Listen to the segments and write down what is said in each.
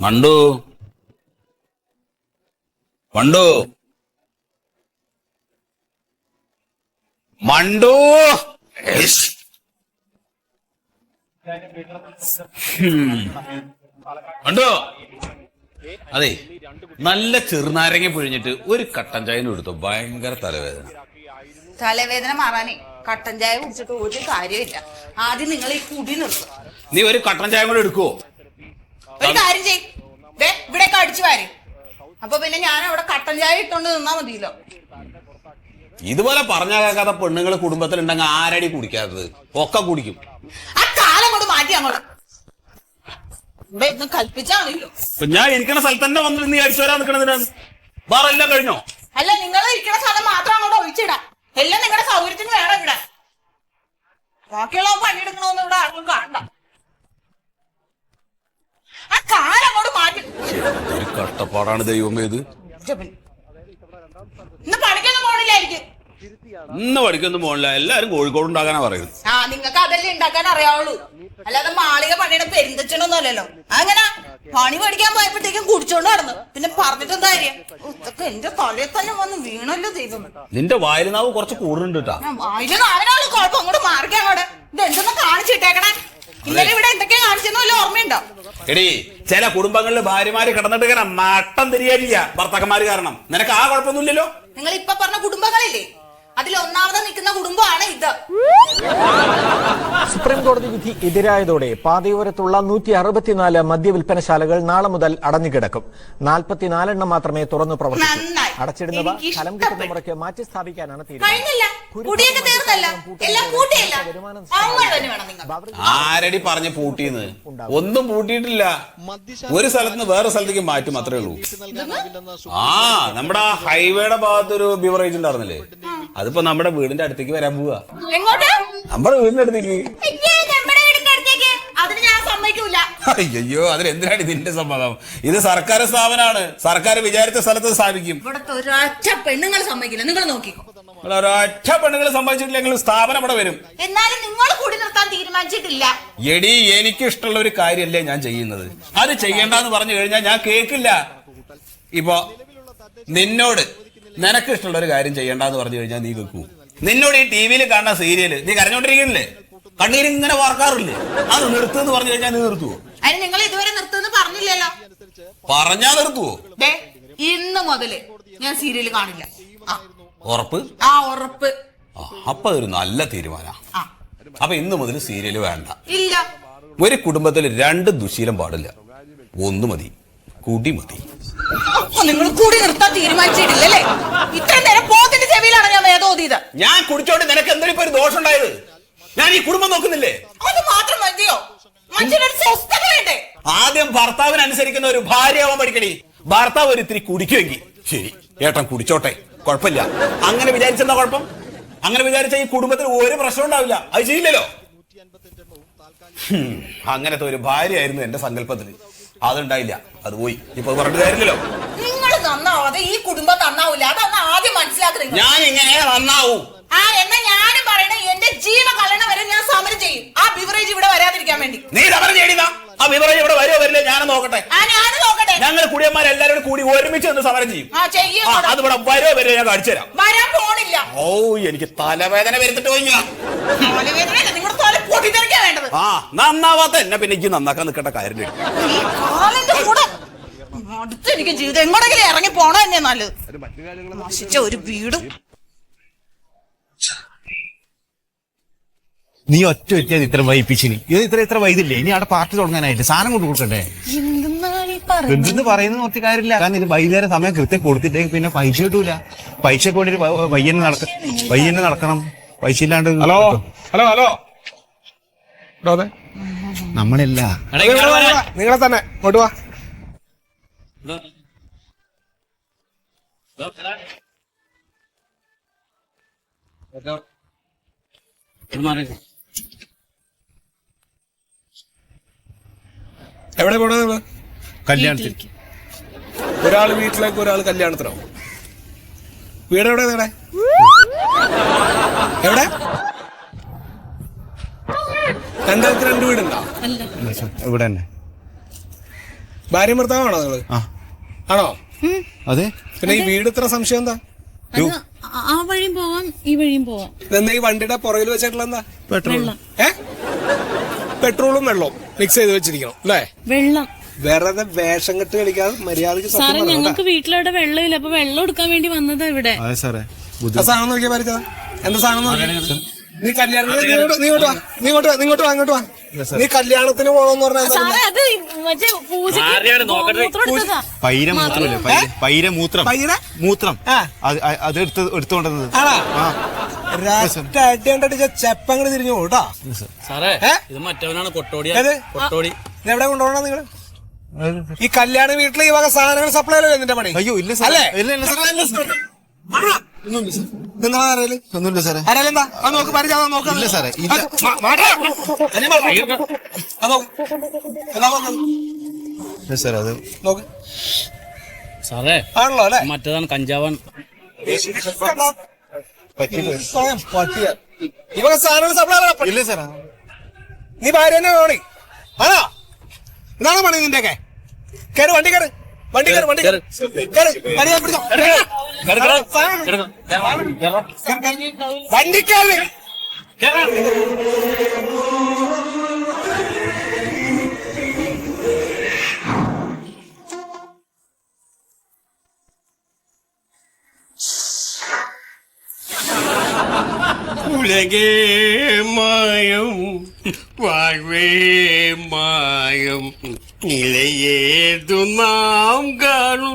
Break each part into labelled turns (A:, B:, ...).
A: മണ്ടു മണ്ടു മണ്ടു മണ്ടു അതെ, നല്ല ചെറുനാരങ്ങ പിഴിഞ്ഞിട്ട് ഒരു കട്ടൻ ചായനും എടുത്തു. ഭയങ്കര
B: തലവേദന മാറാനേ കട്ടൻ ചായ കുടിച്ചിട്ട് ഒരു കാര്യമില്ല. ആദ്യം നിങ്ങൾ ഈ കുടി നിർത്തും.
A: നീ ഒരു കട്ടൻ ചായ കൂടെ എടുക്കുവോ?
B: ഒരു കാര്യം ചെയ്, ഇവിടെയൊക്കെ അടിച്ചു വാരി. അപ്പൊ പിന്നെ ഞാൻ അവിടെ കട്ടൻ ചായ ഇട്ടോണ്ട് നിന്നാ മതിയല്ലോ.
A: ഇതുപോലെ പറഞ്ഞാൽ കേൾക്കാത്ത പെണ്ണുങ്ങൾ കുടുംബത്തിലുണ്ടെങ്കിൽ ആരടി കുടിക്കാത്തത്? ഒക്കെ കുടിക്കും.
B: ആ കാലം കൊണ്ട് മാറ്റി അങ്ങോട്ട് കൽപ്പിച്ചാണല്ലോ.
A: ഞാൻ ഇരിക്കുന്ന സ്ഥലത്ത് തന്നെ വന്നിട്ട് നീ അടിച്ചു വരാൻ നിൽക്കണതിനാണ്. വേറെ എല്ലാം കഴിഞ്ഞോ?
B: അല്ല, നിങ്ങൾ ഇരിക്കുന്ന സ്ഥലം മാത്രം അങ്ങോട്ട് ഒഴിച്ചിടാം. എല്ലാം നിങ്ങളുടെ സൗകര്യത്തിന് വേണം ഇവിടെ. ബാക്കിയുള്ള പണിയെടുക്കണമെന്ന് ഇവിടെ ആർക്കും കാണണ്ട. ആ കാലം അങ്ങോട്ട് മാറ്റി.
A: ഒരു കഷ്ടപ്പാടാണ് ദൈവമേ ഇത്.
B: ഇന്ന് പണിക്കൊന്നും പോണില്ലായിരിക്കും.
A: ഇന്ന് പഠിക്കൊന്നും പോണില്ല. എല്ലാരും കോഴിക്കോട് ഉണ്ടാക്കാനാ പറയുന്നത്.
B: ആ, നിങ്ങൾക്ക് അതല്ലേ ഉണ്ടാക്കാൻ അറിയാവുള്ളൂ. അല്ലാതെ മാളിക പണിയുടെ പെരുന്തച്ചനൊന്നും അല്ലല്ലോ. അങ്ങനെ പണി പഠിക്കാൻ പോയപ്പോഴത്തേക്കും കുടിച്ചോണ്ട് നടന്നു. പിന്നെ പറഞ്ഞിട്ട് എന്താ കാര്യം? ഇതൊക്കെ എന്റെ തലയിൽ തന്നെ വന്ന് വീണല്ലോ ദൈവം.
A: നിന്റെ വായിലുനാവ് കുറച്ച് കൂടുതലുണ്ട് കേട്ടാ.
B: വായില് നാവിനാള് കുഴപ്പം. അങ്ങോട്ട് മാറിക്കാൻ അങ്ങോട്ട്. ഇത് എന്തൊന്നും കാണിച്ചിട്ടേക്കണേ. ഇന്നലെ ഇവിടെ എന്തൊക്കെയാ കാണിച്ചെന്ന് വല്ല ഓർമ്മയുണ്ടോ?
A: എടീ, ചില കുടുംബങ്ങളിൽ ഭാര്യമാര് കിടന്നിട്ട് ഇങ്ങനെ നട്ടം തിരിയാനില്ല ഭർത്താക്കന്മാര് കാരണം. നിനക്ക് ആ കുഴപ്പമൊന്നുമില്ലല്ലോ.
B: നിങ്ങൾ ഇപ്പൊ പറഞ്ഞ കുടുംബങ്ങളില്ലേ, അതിൽ ഒന്നാമത് നിൽക്കുന്ന കുടുംബമാണ് ഇത്.
C: സുപ്രീം കോടതി വിധി എതിരായതോടെ പാതയോരത്തുള്ള 164 മദ്യവിൽപ്പനശാലകൾ നാളെ മുതൽ അടഞ്ഞുകിടക്കും. 44 മാത്രമേ തുറന്നു പ്രവർത്തിക്കൂ. അടച്ചിടുന്നവ സ്ഥലം കിട്ടുന്ന മുറയ്ക്ക് മാറ്റി സ്ഥാപിക്കാനാണ് തീരുമാനം.
A: ആരടി പറഞ്ഞ് പൂട്ടിന്ന്? ഒന്നും പൂട്ടിയിട്ടില്ല. ഒരു സ്ഥലത്ത് വേറെ സ്ഥലത്തേക്ക് മാറ്റും, അത്രേ ഉള്ളൂ. ആ, നമ്മുടെ ഹൈവേയുടെ ഭാഗത്തൊരു ബിവറേജ് ഉണ്ടായിരുന്നില്ലേ, അതിപ്പോ നമ്മുടെ വീടിന്റെ അടുത്തേക്ക് വരാൻ പോവാ. നമ്മുടെ വീടിന്റെ അടുത്തേക്ക്. അയ്യോ, അതിനെന്തിനാണ് ഇതിന്റെ സമ്മതം? ഇത് സർക്കാർ സ്ഥാപനമാണ്. സർക്കാർ വിചാരിച്ച സ്ഥലത്ത് സ്ഥാപിക്കും.
B: ഇവിടത്തെ ഒരൊറ്റ പെണ്ണുങ്ങൾ സമ്മതിക്കില്ല. നിങ്ങൾ നോക്കിക്കോ.
A: ഒരൊറ്റ പെണ്ണുങ്ങൾ സംഭവിച്ചിട്ടില്ലെങ്കിൽ സ്ഥാപനം ഇവിടെ വരും.
B: എന്നാലും നിങ്ങൾ കൂടി നിർത്താൻ തീരുമാനിച്ചിട്ടില്ല.
A: എടി, എനിക്ക് ഇഷ്ടമുള്ള ഒരു കാര്യമല്ലേ ഞാൻ ചെയ്യുന്നത്. അത് ചെയ്യണ്ടെന്ന് പറഞ്ഞു കഴിഞ്ഞാൽ ഞാൻ കേൾക്കില്ല. ഇപ്പൊ നിന്നോട് നിനക്ക് ഇഷ്ടമുള്ള ഒരു കാര്യം ചെയ്യണ്ടെന്ന് പറഞ്ഞു കഴിഞ്ഞാൽ നീ കേൾക്കൂ. നിന്നോട് ഈ ടി വിയിൽ കാണുന്ന സീരിയല് നീ കരഞ്ഞോണ്ടിരിക്കുന്നില്ലേ, കണ്ണീരിങ്ങനെ വാർക്കാറില്ലേ, അത് നിർത്തുന്ന് പറഞ്ഞു കഴിഞ്ഞാൽ നീ നിർത്തുവോ?
B: അതിന് നിങ്ങൾ ഇതുവരെ നിർത്തുമെന്ന് പറഞ്ഞില്ലല്ലോ.
A: പറഞ്ഞാ നിർത്തുവോ?
B: ഇന്ന് മുതല് ഞാൻ സീരിയല് കാണില്ല.
A: ഉറപ്പ്?
B: ആ, ഉറപ്പ്.
A: അപ്പൊ ഒരു നല്ല തീരുമാനം. അപ്പൊ ഇന്ന് മുതൽ സീരിയല് വേണ്ട.
B: ഇല്ല.
A: ഒരു കുടുംബത്തിൽ 2 ദുശീലം പാടില്ല. 1 മതി, കുടി മതി.
B: നിങ്ങൾ കൂടി നിർത്താൻ തീരുമാനിച്ചിട്ടില്ലല്ലേ? ഇത്ര നേരം പോത്തിന്റെ ചെവിയിലാണ് ഞാൻ വേദം ഓതിയത്.
A: ഞാൻ കുടിച്ചോണ്ട് നിനക്ക് എന്തെങ്കിലും ഒരു ദോഷം ഉണ്ടായത്? ഞാൻ ഈ കുടുംബം നോക്കുന്നില്ലേ?
B: അത് മാത്രം മതിയോ? മനുഷ്യനൊരു സ്വസ്ഥത വേണ്ടേ?
A: ആദ്യം ഭർത്താവിനനുസരിക്കുന്ന ഒരു ഭാര്യയാവാൻ പഠിക്കണി. ഭർത്താവ് ഒരു ഇത്തിരി കുടിക്കുമെങ്കിൽ ശരി, ഏട്ടൻ കുടിച്ചോട്ടെ, കുഴപ്പമില്ല. അങ്ങനെ വിചാരിച്ചെന്താ കുഴപ്പം? അങ്ങനെ വിചാരിച്ച ഈ കുടുംബത്തിൽ ഒരു പ്രശ്നം ഉണ്ടാവില്ല. അത് ചെയ്യില്ലല്ലോ. അങ്ങനത്തെ ഒരു ഭാര്യയായിരുന്നു എന്റെ സങ്കല്പത്തിൽ. അതുണ്ടായില്ല, അത് പോയി. ഇപ്പൊ പറഞ്ഞിട്ട് കാര്യമില്ലല്ലോ.
B: നിങ്ങൾ നന്നാവാതെ ഈ കുടുംബം നന്നാവൂല. അതൊന്ന് ആദ്യം മനസ്സിലാക്കുന്നത്.
A: ഞാൻ ഇങ്ങനെ നന്നാവൂ.
B: എന്നാ ഞാനും പറയണേ, എന്റെ ജീവൻ കളയണ വരെ ഞാൻ സമരം ചെയ്യും. ആ ബിവറേജ് ഇവിടെ വരാതിരിക്കാൻ വേണ്ടി.
A: നീ സമരം ചെയ്യണ ആ ബിവറേജ് ഇവിടെ വരുമോ വരില്ല ഞാനും നോക്കട്ടെ.
B: ഞാനും നോക്കട്ടെ.
A: ഞങ്ങൾ കുടിയന്മാരെല്ലാരും കൂടി ഒരുമിച്ച് നിന്ന് സമരം ചെയ്യും. അത് ഇവിടെ വരുമോ വരില്ല ഞാൻ കാണിച്ചു തരാം.
B: വരാൻ പോണില്ല.
A: ഓ, എനിക്ക് തലവേദന വരുത്തിട്ട് പോയി.
B: നിങ്ങളുടെ തല പൊട്ടിത്തെറിക്കാൻ വേണ്ടത്.
A: നന്നാവാത്ത എന്നെ പിന്നെ എനിക്ക് നന്നാക്കാൻ നിൽക്കേണ്ട കാര്യം.
B: അടുത്ത് എനിക്ക് ജീവിതം എങ്ങോട്ടെങ്കിലും ഇറങ്ങി പോണ തന്നെ നല്ലത്. നശിച്ച ഒരു വീടും.
D: നീ ഒറ്റ വെച്ചാൽ ഇത്ര വൈപ്പിച്ചിനി ഇത് ഇത്ര വൈകില്ലേ? ഇനി അവിടെ പാർട്ടി തുടങ്ങാനായിട്ട് സാധനം കൊണ്ട് കൊടുക്കണ്ടേ? എന്തെന്ന് പറയുന്നത് കുറച്ച് കാര്യമില്ല. കാരണം ഇത് വൈകുന്നേരം സമയം കൃത്യം കൊടുത്തിട്ടേക്ക് പിന്നെ പൈസ കിട്ടൂല. പൈസ കൊണ്ട് വയ്യന്നെ നടക്കണം. പൈസ ഇല്ലാണ്ട്.
E: ഹലോ ഹലോ ഹലോ
D: നമ്മളല്ല,
E: നിങ്ങളെ തന്നെ ഇങ്ങോട്ട് വാ. എവിടെ പോണ നിങ്ങള്?
D: കല്യാണത്തിലേക്ക്.
E: ഒരാള് വീട്ടിലേക്ക്, ഒരാള് കല്യാണത്തിനാവും. വീട് എവിടെ? നിങ്ങളെ എവിടെ? രണ്ടാൾക്ക് 2 വീടുണ്ടോ?
D: ഇവിടെ തന്നെ.
E: ഭാര്യ ഭർത്താവാണോ നിങ്ങള്? ആണോ?
D: അതെ.
E: പിന്നെ ഈ വീട് ഇത്ര സംശയം എന്താ?
F: ആ വഴിയും പോവാം, ഈ വഴിയും പോവാം.
E: ഇതെന്താ ഈ വണ്ടിയുടെ പുറകിൽ വെച്ചിട്ടുള്ള എന്താ?
F: വെള്ളം.
E: പെട്രോളും വെള്ളവും മിക്സ് ചെയ്ത് വെച്ചിരിക്കണം അല്ലേ?
F: വെള്ളം.
E: വെറുതെ വേഷം കെട്ട് കളിക്കാതെ മര്യാദക്ക്
F: സാറേ, ഞങ്ങൾക്ക് വീട്ടിലവിടെ വെള്ളമില്ല. അപ്പൊ വെള്ളം എടുക്കാൻ വേണ്ടി വന്നതാ ഇവിടെ.
D: അതെ സാറേ.
E: സാധനം നോക്കിയാ പരിചയ എന്താ സാധനം നോക്കിയാ? നീ കല്യാണത്തിന് ഇങ്ങോട്ട് വാ. നീ കല്യാണത്തിന് പോണോന്ന് പറഞ്ഞാൽ
F: സാറേ, അത് മറ്റേ
D: പൈരമൂത്രം അത് എടുത്തോണ്ടത്.
E: ചെപ്പങ്ങട് തിരിഞ്ഞു പോട്ടാ.
G: സാറേ, ഇത് മറ്റവനാണ് കൊട്ടോടി.
E: എവിടെ കൊണ്ടുപോകണം നിങ്ങള്? ഈ കല്യാണ വീട്ടിൽ ഈ വക സാധനങ്ങൾ സപ്ലൈ അല്ലേ നിന്റെ പണി?
D: അയ്യോ ഇല്ല സാറേ. ഒന്നുമില്ല സാറേ.
E: ആരാലെന്താ നോക്ക് പരിചയം നോക്ക്.
D: ഇല്ല സാറേ. സാർ അത്
E: നോക്ക്.
G: സാറേ,
E: ആണല്ലോ അല്ലെ?
G: മറ്റേതാണ് കഞ്ചാവാൻ.
E: ഈ വക സാധനങ്ങൾ സപ്ലൈ
D: ഇല്ല സാറേ.
E: നീ ഭാര്യ തന്നെ പണി ആണോ? ഇതാണ് പണി നിന്റെയൊക്കെ? കയറി വണ്ടി കയറി. വണ്ടിക്കാര്
H: ഉലകേ മായം വാഴ്വേ മായം നിലയേതു നാം കാണു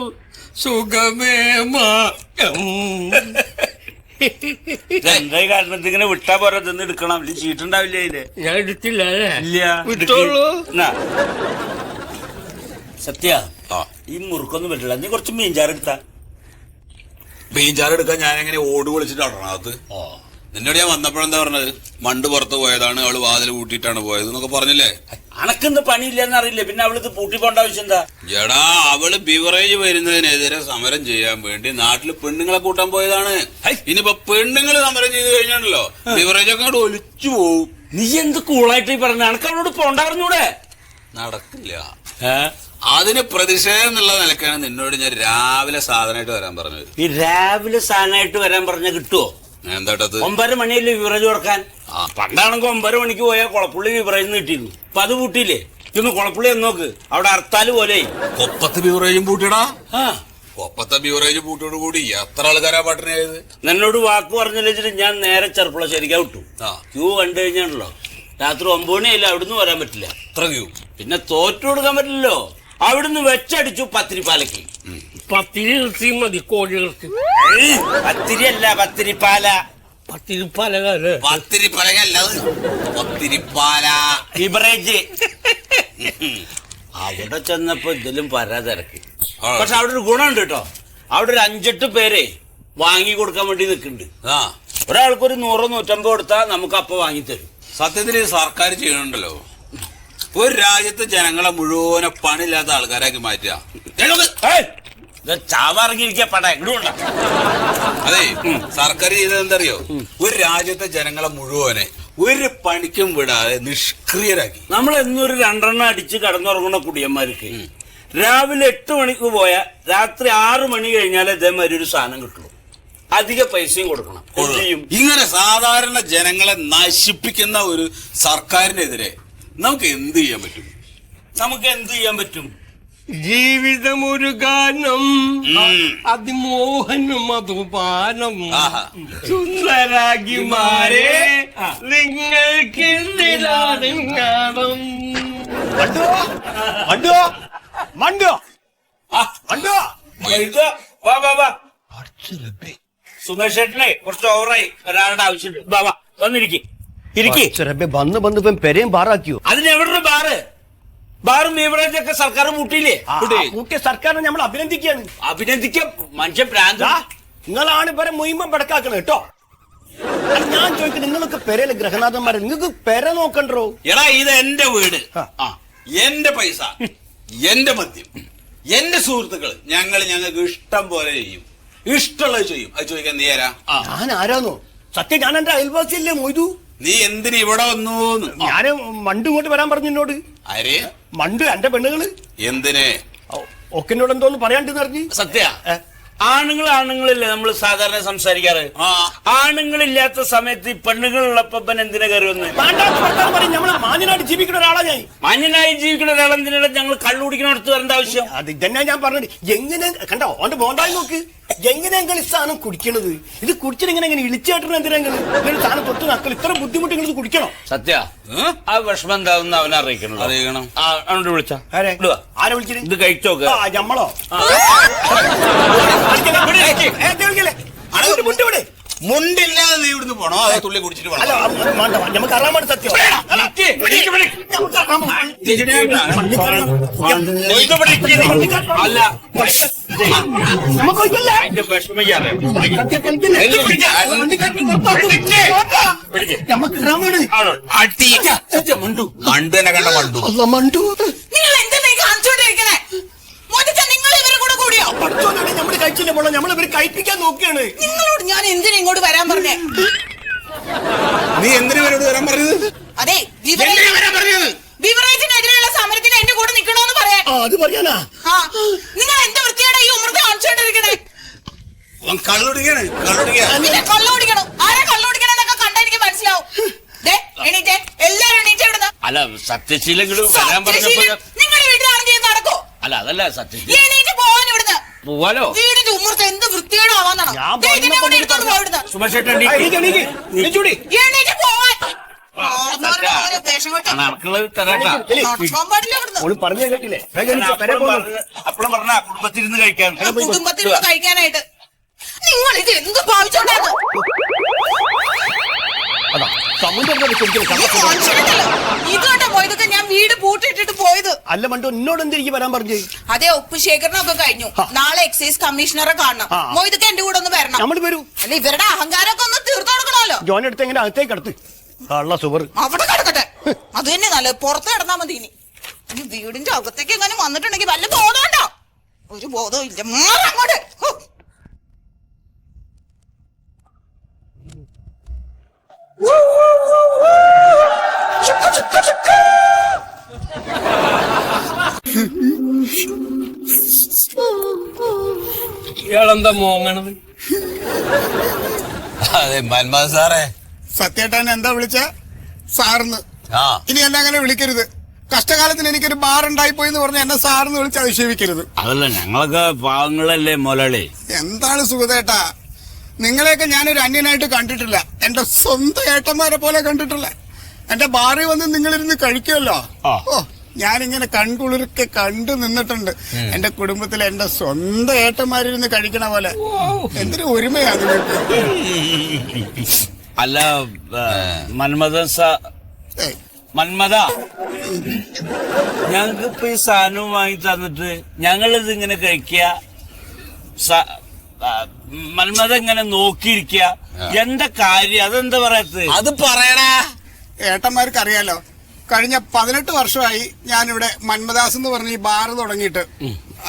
H: സുഖമേ മായം.
I: എന്തായി കാരണം ഇങ്ങനെ വിട്ടാ പോരാ, തിന്ന് എടുക്കണം. ചീട്ടുണ്ടാവില്ല അതില്.
H: ഞാൻ എടുത്തില്ല അല്ലേ?
I: ഇല്ല,
H: വിട്ടോളൂ.
I: സത്യ ഈ മുറുക്കൊന്നും പറ്റില്ല. നീ കുറച്ച് മീൻചാറ് എടുത്താ.
A: മീൻചാറ് എടുക്കാൻ ഞാൻ എങ്ങനെ ഓട് വിളിച്ചിട്ടാണോ അത്? നിന്നോട് ഞാൻ വന്നപ്പോഴെന്താ പറഞ്ഞത്? മണ്ട് പുറത്ത് പോയതാണ്, അവള് വാതിൽ കൂട്ടിയിട്ടാണ് പോയത് എന്നൊക്കെ പറഞ്ഞില്ലേ?
I: അണക്കെന്ത് പണിയില്ലെന്ന് അറിയില്ല, പിന്നെ അവളിത് പൂട്ടിപ്പോണ്ട ആവശ്യം എന്താ?
A: എടാ, അവള് ബിവറേജ് വരുന്നതിനെതിരെ സമരം ചെയ്യാൻ വേണ്ടി നാട്ടില് പെണ്ണുങ്ങളെ കൂട്ടാൻ പോയതാണ്. ഇനിയിപ്പോ പെണ്ണുങ്ങള് സമരം ചെയ്ത് കഴിഞ്ഞാണല്ലോ ബിവറേജ് ഒക്കെ അങ്ങോട്ട് ഒലിച്ചു പോവും.
I: നീ എന്ത് കൂളായിട്ട് പറഞ്ഞ? അണക്ക് അവളോട് പോണ്ടായിരുന്നൂടെ?
A: നടക്കില്ല. അതിന് പ്രതിഷേധം എന്നുള്ള നിലക്കാണ് നിന്നോട് ഞാൻ രാവിലെ സാധനമായിട്ട് വരാൻ പറഞ്ഞത്.
I: ഈ രാവിലെ സാധനമായിട്ട് വരാൻ പറഞ്ഞ കിട്ടുവോ?
A: എന്താട്ടത്?
I: 9:30 മണിയല്ലേ വിവറേജ് തുറക്കാൻ? പണ്ടാണെങ്കിൽ 9:30 മണിക്ക് പോയാൽ കുളപ്പുള്ളി വിവറേജ് കിട്ടിയിരുന്നു. അപ്പൊ അത് പൂട്ടിയില്ലേ? ഇന്ന് കുളപ്പുള്ളി എന്ന് നോക്ക്, അവിടെ ഹർത്താല് പോലെ.
A: കൊപ്പത്ത് ബിവറേജും പൂട്ടിടാ. കൊപ്പത്തെ ബിവറേജ് പൂട്ടിയോട് കൂടി എത്ര ആൾക്കാരാ പട്ടിണിയായത്?
I: എന്നോട് വാക്ക് പറഞ്ഞില്ലെങ്കിൽ ഞാൻ നേരെ ചെറുപ്പുളശ്ശേരിക്കാ വിട്ടു. ക്യൂ കണ്ടു കഴിഞ്ഞാണല്ലോ രാത്രി 9 മണിയല്ല, അവിടുന്ന് വരാൻ പറ്റില്ല.
A: എത്ര ക്യൂ?
I: പിന്നെ തോറ്റു കൊടുക്കാൻ പറ്റില്ലല്ലോ. അവിടുന്ന് വെച്ചടിച്ചു പത്തിരിപ്പാലക്ക്.
H: പത്തിരി ഇറച്ചി മതി കോഴികൾക്ക്.
I: പത്തിരിയല്ല, പത്തിരിപ്പാല.
H: പത്തിരിപ്പാലകാര്
A: പത്തിരിപ്പലകല്ല, പത്തിരിപ്പാല
I: ബിവറേജ്. അവിടെ ചെന്നപ്പോ ഇതിലും പരാതിരക്ക്. പക്ഷെ അവിടെ ഒരു ഗുണമുണ്ട് കേട്ടോ. അവിടെ ഒരു 5-8 പേരെ വാങ്ങി കൊടുക്കാൻ വേണ്ടി നിൽക്കുന്നുണ്ട്. ഒരാൾക്കൊരു 100-150 കൊടുത്താൽ നമുക്ക് അപ്പൊ വാങ്ങിത്തരും.
A: സത്യത്തിൽ സർക്കാർ ചെയ്യണുണ്ടല്ലോ, ഒരു രാജ്യത്തെ ജനങ്ങളെ മുഴുവനെ പണിയില്ലാത്ത ആൾക്കാരാക്കി മാറ്റുക.
I: ചാവാറങ്ങിയിരിക്കാ പട എങ്ങോട്ടാ?
A: അതെ, സർക്കാർ ചെയ്തത് എന്തറിയോ? ഒരു രാജ്യത്തെ ജനങ്ങളെ മുഴുവനെ ഒരു പണിക്കും വിടാതെ നിഷ്ക്രിയരാക്കി.
I: നമ്മൾ എന്നൊരു 2 എണ്ണം അടിച്ച് കടന്നുറങ്ങുന്ന കുടിയന്മാർക്ക് രാവിലെ 8 മണിക്ക് പോയാൽ രാത്രി 6 മണി കഴിഞ്ഞാലേ ഇതേമാതിരി ഒരു സാധനം കിട്ടുള്ളൂ. അധിക പൈസയും കൊടുക്കണം.
A: ഇങ്ങനെ സാധാരണ ജനങ്ങളെ നശിപ്പിക്കുന്ന ഒരു സർക്കാരിനെതിരെ നമുക്ക് എന്ത് ചെയ്യാൻ പറ്റും?
H: ജീവിതമൊരു ഗാനം, അതിമോഹനം മധുപാനം. സുന്ദരാഗിമാരെ നിങ്ങൾക്കെന്തിനാണ് ഗാനം?
I: സുമേഷ് ചേട്ടനെ കുറച്ച് ഓവറായി ഒരാളുടെ ആവശ്യമുണ്ട്. ബാബാ വന്നിരിക്കും.
G: വന്ന് ഇപ്പം പെരയും ബാറാക്കിയോ?
I: അതിനെവിടെ ബാറും ബീവറേജ് ഒക്കെ സർക്കാർ പൂട്ടിയില്ലേ?
G: കൂട്ടിയ സർക്കാരിനെ നമ്മൾ അഭിനന്ദിക്കുകയാണ്.
I: അഭിനന്ദിക്കാം. മനുഷ്യൻ ഭ്രാന്ത.
G: നിങ്ങളാണ് ഇവരെ മുഴുവൻ പടക്കാക്കണത് കേട്ടോ. ഞാൻ ചോദിക്കുന്നത്, നിങ്ങളൊക്കെ പെരയിലെ ഗ്രഹനാഥന്മാരെ, നിങ്ങൾക്ക് പെര നോക്കണ്ടോ?
A: എടാ, ഇത് എന്റെ വീട്, എന്റെ പൈസ, എന്റെ മദ്യം, എന്റെ സുഹൃത്തുക്കള്, ഞങ്ങൾക്ക് ഇഷ്ടം പോലെ ചെയ്യും, ഇഷ്ടമുള്ളത് ചെയ്യും. അത് ചോദിക്കാൻ നീ ആരാ?
G: ഞാൻ ആരാന്നോ? സത്യം, ഞാൻ എന്റെ അയൽവാസിയല്ലേ മൊയ്തു.
A: നീ എന്തിനു ഇവിടെ വന്നു?
G: ഞാന് മണ്ടു ഇങ്ങോട്ട് വരാൻ പറഞ്ഞു എന്നോട്.
A: ആര്?
G: മണ്ട്, എന്റെ പെണ്ണുകള്.
A: എന്തിന്?
G: ഒക്കെ എന്നോട് എന്തോന്ന് പറയാണ്ടെന്ന് അറിഞ്ഞു.
I: സത്യ, ആണുങ്ങളില്ലേ നമ്മൾ സാധാരണ സംസാരിക്കാറ്. ആണുങ്ങളില്ലാത്ത സമയത്ത് ഈ പെണ്ണുങ്ങളുള്ളപ്പോ എന്തിനാ കയറി വന്ന്?
G: നമ്മള് മാന്യനായിട്ട് ജീവിക്കുന്ന ഒരാളാ ഞാൻ.
I: മാന്യനായി ജീവിക്കുന്ന ഒരാളെന്തിനാണ് ഞങ്ങൾ കള്ളുകുടിക്കണടുത്ത് വരേണ്ട ആവശ്യം?
G: അത് ഇതന്നെ ഞാൻ പറഞ്ഞത്. എങ്ങനെ കണ്ടോ ഓന്റെ ബോണ്ടായി നോക്ക്, എങ്ങനെയെങ്കിൽ ഈ സാധനം കുടിക്കണത്. ഇത് കുടിച്ചിട്ട് ഇങ്ങനെ ഇളിച്ചേട്ടൻ എന്തിനെങ്കിലും സാധനം തൊട്ട് നക്കൽ ഇത്ര ബുദ്ധിമുട്ട് നിങ്ങൾ ഇത് കുടിക്കണം.
I: സത്യ, ആ വിഷമം എന്താവുന്ന അവനെ അറിയിക്കണം. അവനോട് വിളിച്ച
G: ആരെ വിളിച്ചിട്ട്
I: ഇത് കഴിച്ചോക്ക്.
G: ഞമ്മളോ
A: മുണ്ടില്ലാതെ നീ ഇവിടുന്ന് പോണോ? അതോ തുള്ളി കുടിച്ചിട്ട്
G: അല്ല, നമുക്ക് അറിയാൻ സത്യം.
I: അല്ല,
A: മണ്ടുനെ കണ്ട മണ്ടു.
B: നിങ്ങൾ എന്തിനാ കാണിച്ചോണ്ടിരിക്കണേ? നിങ്ങൾ ഇവരെ കൂടെ കൂടിയോ?
G: നമ്മള് കഴിച്ചില്ല പോണോ? നമ്മളിവര് കഴിപ്പിക്കാൻ നോക്കിയാണ്.
B: നിങ്ങളോട് ഞാൻ എന്തിനാ ഇങ്ങോട്ട് വരാൻ പറഞ്ഞേ?
A: നീ എന്തിനു ഇവരോട് വരാൻ പറഞ്ഞത്?
B: അതെ, ബിവറേജിനെതിരെയുള്ള സമരത്തിന് എന്റെ കൂടെ നിൽക്കണോന്ന് പറയാൻ.
G: അത് പറയാനാ?
B: നിങ്ങൾ എന്ത് വൃത്തിയാണ് ഈ ഉമർന്ന് കാണിച്ചോണ്ടിരിക്കണേ?
A: കള്ളുടിക്കണം.
B: കള്ളുടിക്കണം. ആരാ കള്ളുടിക്കണെന്നൊക്കെ കണ്ടാ എനിക്ക് മനസ്സിലാവും. എണീറ്റേ, എല്ലാരും എണീറ്റേ ഇവിടുന്ന്.
I: അല്ല, സത്യശീലെങ്കിലും വരാൻ പറഞ്ഞപ്പോ
B: നിങ്ങളുടെ വീട്ടിലാണെങ്കിൽ നടക്കോ?
I: അല്ല, അതല്ല സത്യശീല.
B: എണീറ്റ് പോവാൻ ഇവിടുന്ന്.
I: പോവാലോ?
B: വീടിന്റെ ഉമ്മർത്ത് എന്ത് വൃത്തികേടാവാന്നാണ്.
I: സുമേഷ് ചേട്ടൻ
B: എണീറ്റ് പോവാൻ.
G: പറഞ്ഞു കേട്ടില്ലേ?
I: അപ്പഴും പറഞ്ഞ കുടുംബത്തിരുന്ന് കഴിക്കാൻ.
B: കുടുംബത്തിരുന്ന് കഴിക്കാനായിട്ട് നിങ്ങൾ ഇത് എന്ത് ഭാവിച്ചോണ്ടാണ്? ഇതുകൊണ്ടാ പോയതൊക്കെ ഞാൻ വീട് പൂട്ടിട്ടിട്ട് പോയത്.
G: അല്ല മണ്ടു, എന്നോട് എന്തിരിക്കും വരാൻ പറഞ്ഞു?
B: അതെ, ഒപ്പ് ശേഖരണമൊക്കെ കഴിഞ്ഞു. നാളെ എക്സൈസ് കമ്മീഷണറെ കാണണം. മൊയ്തൊക്കെ എന്റെ കൂടെ ഒന്ന് വരണം.
G: നമ്മൾ വരൂ.
B: അല്ല, ഇവരുടെ അഹങ്കാരമൊക്കെ ഒന്ന് തീർത്തു കൊടുക്കണമല്ലോ.
G: ജോനെ അടുത്ത് എങ്ങനെ അകത്തേക്ക് അടുത്ത് കള്ള സുവർ
B: അവിടെ കിടക്കട്ടെ. അത് തന്നെ നല്ലത്. പുറത്ത് കിടന്നാ മതി. ഇനി വീടിന്റെ അകത്തേക്ക് എങ്ങനെ വന്നിട്ടുണ്ടെങ്കിൽ വല്ല ബോധം ഉണ്ടോ? ഒരു ബോധവും ഇല്ല. മാറങ്ങോട്ട്.
H: ഇയാളെന്താ മോങ്ങണത്?
A: അതെ മന്മഥ സാറേ.
E: സത്യേട്ടൻ എന്താ വിളിച്ച സാറിന്ന്?
A: ആ
E: ഇനി എന്നെ അങ്ങനെ വിളിക്കരുത്. കഷ്ടകാലത്തിന് എനിക്കൊരു ബാർ ഉണ്ടായി പോയി എന്ന് പറഞ്ഞ് എന്നെ സാറിന്ന് വിളിച്ച് അധിക്ഷേപിക്കരുത്.
I: അതല്ല, ഞങ്ങളൊക്കെ പാവങ്ങളല്ലേ മുതലാളി.
E: എന്താണ് സുഖതേട്ടാ, നിങ്ങളെയൊക്കെ ഞാനൊരു അന്യനായിട്ട് കണ്ടിട്ടില്ല. എന്റെ സ്വന്തം ഏട്ടന്മാരെ പോലെ കണ്ടിട്ടില്ല. എന്റെ ബാറിൽ വന്ന് നിങ്ങളിരുന്ന് കഴിക്കുമല്ലോ. ഓ, ഞാനിങ്ങനെ കൺകുളിർക്കെ കണ്ടു നിന്നിട്ടുണ്ട്. എന്റെ കുടുംബത്തിലെ എന്റെ സ്വന്തം ഏട്ടന്മാരിരുന്ന് കഴിക്കണ പോലെ. എന്തൊരു ഒരുമയാണ് നിങ്ങൾക്ക്.
I: അല്ല മന്മഥ, ഞങ്ങൾക്ക് ഇപ്പൊ ഈ സാധനവും വാങ്ങി തന്നിട്ട് ഞങ്ങളിത് ഇങ്ങനെ കഴിക്കുക, മന്മഥ ഇങ്ങനെ നോക്കിയിരിക്കുക, എന്താ കാര്യം? അതെന്താ പറയത്ത്?
A: അത് പറയടാ.
E: ഏട്ടന്മാർക്ക് അറിയാലോ, കഴിഞ്ഞ 18 വർഷമായി ഞാനിവിടെ മന്മദാസ് എന്ന് പറഞ്ഞ് ഈ ബാറ് തുടങ്ങിയിട്ട്.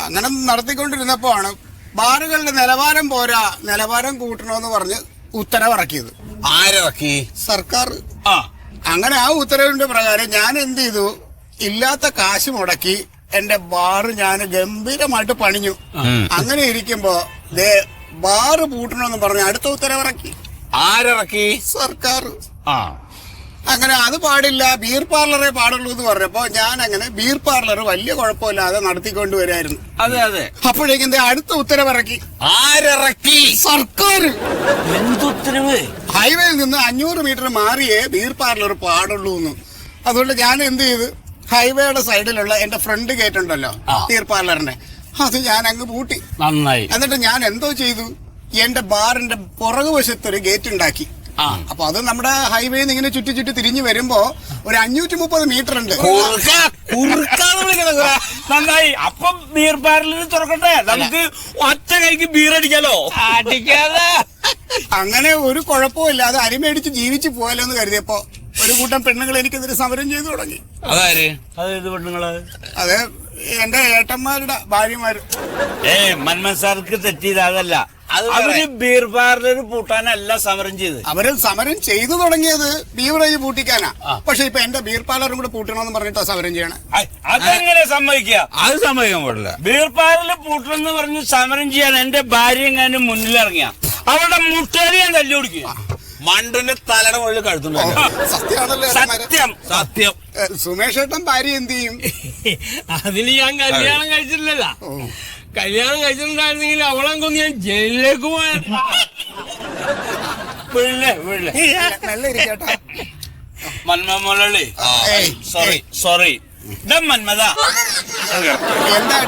E: അങ്ങനെ നടത്തിക്കൊണ്ടിരുന്നപ്പോ ആണ് ബാറുകളുടെ നിലവാരം പോരാ, നിലവാരം കൂട്ടണമെന്ന് പറഞ്ഞ് ഉത്തരവിറക്കിയത്.
A: ആരിറക്കി?
E: സർക്കാർ. അങ്ങനെ ആ ഉത്തരവിന്റെ പ്രകാരം ഞാൻ എന്ത് ചെയ്തു, ഇല്ലാത്ത കാശ് മുടക്കി എന്റെ ബാറ് ഞാൻ ഗംഭീരമായിട്ട് പണിഞ്ഞു. അങ്ങനെ ഇരിക്കുമ്പോ ബാറ് പൂട്ടണമെന്ന് പറഞ്ഞ് അടുത്ത ഉത്തരവിറക്കി.
A: ആരിറക്കി?
E: സർക്കാർ. അങ്ങനെ അത് പാടില്ല, ബീർ പാർലറേ പാടുള്ളൂ എന്ന് പറഞ്ഞപ്പോ ഞാൻ അങ്ങനെ ബീർ പാർലർ വലിയ കുഴപ്പമില്ലാതെ നടത്തിക്കൊണ്ടുവരായിരുന്നു.
I: അതെ അതെ.
E: അപ്പോഴേക്കും അടുത്ത ഉത്തരവിറക്കി.
A: ആരിറക്കി?
E: സർക്കാർ.
I: എന്തുത്തരവ്?
E: ഹൈവേയിൽ നിന്ന് 500 മീറ്റർ മാറിയേ ബീർ പാർലർ പാടുള്ളൂ എന്ന്. അതുകൊണ്ട് ഞാൻ എന്ത് ചെയ്ത്, ഹൈവേയുടെ സൈഡിലുള്ള എന്റെ ഫ്രണ്ട് ഗേറ്റ് ഉണ്ടല്ലോ ബീർ പാർലറിന്റെ, അത് ഞാൻ അങ്ങ് പൂട്ടി.
I: നന്നായി.
E: എന്നിട്ട് ഞാൻ എന്തോ ചെയ്തു, എന്റെ ബാറിന്റെ പുറകുവശത്തൊരു ഗേറ്റ് ഉണ്ടാക്കി. അപ്പൊ അത് നമ്മുടെ ഹൈവേന്ന് ഇങ്ങനെ ചുറ്റി ചുറ്റി തിരിഞ്ഞു വരുമ്പോ ഒരു 530 മീറ്റർ ഉണ്ട്.
I: നന്നായി. അപ്പം ബീർ പാർലർ തുറക്കട്ടെ, നമുക്ക് ഒറ്റ കൈക്ക് ബീർ അടിക്കാലോ. അടിക്കാതെ
E: അങ്ങനെ ഒരു കുഴപ്പമില്ലാതെ അരിമേടിച്ച് ജീവിച്ചു പോയല്ലോ എന്ന് കരുതിയപ്പോ ഒരു കൂട്ടം പെണ്ണുങ്ങൾ എനിക്കെതിരെ സമരം ചെയ്തു തുടങ്ങി.
I: അതായത് പെണ്ണുങ്ങള്?
E: അതെ, എന്റെ ഏട്ടന്മാരുടെ ഭാര്യമാര്.
I: മന്മഥ സാർക്ക് തെറ്റിയത് അതല്ല, അവര് ബീർ പാർലർ പൂട്ടാനല്ല സമരം ചെയ്ത്.
E: അവര് സമരം ചെയ്തു തുടങ്ങിയത് ബീവറേജ് പൂട്ടിക്കാനാ. പക്ഷെ ഇപ്പൊ എന്റെ ബീർ പാർലറും കൂടെ പൂട്ടണമെന്ന് പറഞ്ഞിട്ടാ സമരം ചെയ്യണേ.
I: അതെങ്ങനെ സമ്മതിക്കുക?
A: അത് സമ്മതിക്കാൻ പാടില്ല.
I: ബീർ പാർലർ പൂട്ടണമെന്ന് പറഞ്ഞ് സമരം ചെയ്യാൻ എന്റെ ഭാര്യ എങ്ങാനും മുന്നിലിറങ്ങിയ അവരുടെ മുട്ടേറി ഞാൻ തല്ലി പിടിക്കുക.
A: മണ്ടന്റെ തലയുടെ മുകളിൽ കഴുത്തുണ്ടോ?
E: സത്യമാണല്ലോ.
I: സത്യം സത്യം.
E: സുമേഷ് ഏട്ടൻ ഭാര്യ എന്ത് ചെയ്യും?
H: അതിന് ഞാൻ കല്യാണം കഴിച്ചിട്ടില്ല. കല്യാണം കഴിച്ചിട്ടുണ്ടായിരുന്നെങ്കിൽ അവളെ കൊന്ന് ഞാൻ ജയിലിലേക്ക് പോയ.
E: നല്ല ഇരിക്കട്ടാ
I: മന്മലി. സോറി മന്മഥ.
E: എന്താ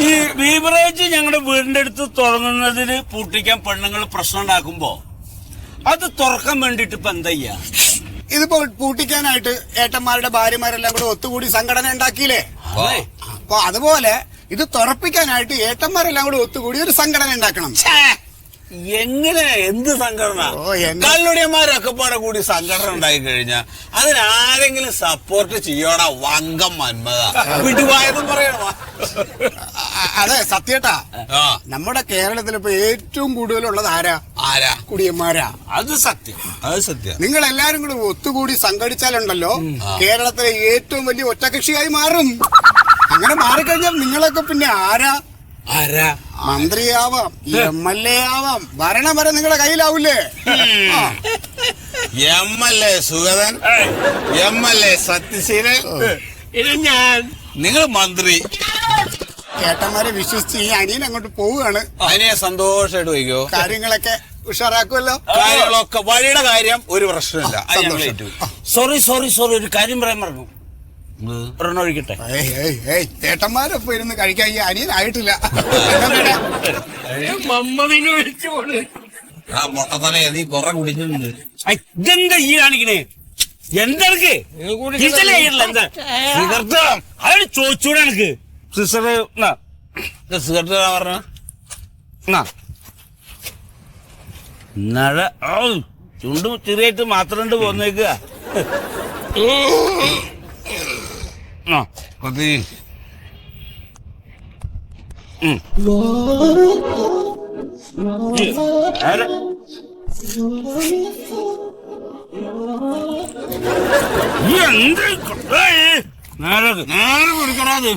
I: ഈ ബീവറേജ് ഞങ്ങളുടെ വീടിന്റെ അടുത്ത് തുടങ്ങുന്നതിന് പൂട്ടിക്കാൻ പെണ്ണുങ്ങൾ പ്രശ്നം ഉണ്ടാക്കുമ്പോ അത് തുറക്കാൻ വേണ്ടിട്ട് ഇപ്പൊ എന്താ ചെയ്യാ?
E: ഇതിപ്പോ പൂട്ടിക്കാനായിട്ട് ഏട്ടന്മാരുടെ ഭാര്യമാരെല്ലാം കൂടെ ഒത്തുകൂടി സംഘടന ഉണ്ടാക്കിയില്ലേ? അപ്പൊ അതുപോലെ ഇത് തുറപ്പിക്കാനായിട്ട് ഏട്ടന്മാരെല്ലാം കൂടി ഒത്തുകൂടി ഒരു സംഘടന ഉണ്ടാക്കണം.
A: എങ്ങനെ? എന്ത് സംഘടന? കള്ളുടിയന്മാരൊക്കെ പാടെ കൂടി സംഘടന ഉണ്ടായി കഴിഞ്ഞാൽ അതിനാരെങ്കിലും സപ്പോർട്ട് ചെയ്യോടാ വങ്കം മന്മഥ. വിടുവായെന്നും പറയണോ?
E: അതെ സത്യേട്ടാ, നമ്മുടെ കേരളത്തിൽ ഇപ്പൊ ഏറ്റവും കൂടുതലുള്ളത് ആരാ? കുടിയന്മാരാ.
A: അത് സത്യം, അത് സത്യം.
E: നിങ്ങൾ എല്ലാരും കൂടി ഒത്തുകൂടി സംഘടിച്ചാലുണ്ടല്ലോ കേരളത്തിലെ ഏറ്റവും വലിയ ഒറ്റകക്ഷിയായി മാറും. അങ്ങനെ മാറിക്കഴിഞ്ഞാൽ നിങ്ങളൊക്കെ പിന്നെ ആരാ? മന്ത്രിയാവാം, MLA ആവാം, ഭരണം വരെ നിങ്ങളുടെ കയ്യിലാവൂലേ?
A: MLA സുഗതൻ, MLA സത്യശീലൻ,
H: ഇത് ഞാൻ.
A: നിങ്ങൾ മന്ത്രി.
E: ഏട്ടന്മാരെ വിശ്വസിച്ച് ഈ അനിയൻ അങ്ങോട്ട് പോവുകയാണ്.
A: അതിനെ സന്തോഷമായിട്ട് വയ്ക്കോ.
E: കാര്യങ്ങളൊക്കെ ഉഷാറാക്കുമല്ലോ.
A: കാര്യങ്ങളൊക്കെ വഴിയുടെ കാര്യം ഒരു പ്രശ്നമില്ല.
I: സോറി ഒരു കാര്യം പറയാൻ പറഞ്ഞു. ഒഴിക്കട്ടെ.
E: ഏട്ടന്മാരൊപ്പം ഇരുന്ന് കഴിക്കാൻ ഈ അനിയനായിട്ടില്ല.
H: മമ്മതിനെ വിളിച്ചോളൂ.
A: മൊട്ടത്തല നീ കുറെ കുടിച്ചിട്ടുണ്ട്.
I: ഇതെന്താ ഈ കാണിക്കണേ? എന്തെടുക്ക് അതാണ് ചോദിച്ചൂടെ എനിക്ക്.
A: സിഗരറ്റ് പറഞ്ഞ
I: ചുണ്ടും ചെറിയായിട്ട് മാത്രം ഉണ്ട് പോന്നേക്കുക കൊത്തി നേരെ നേരെ കുടിക്കണത്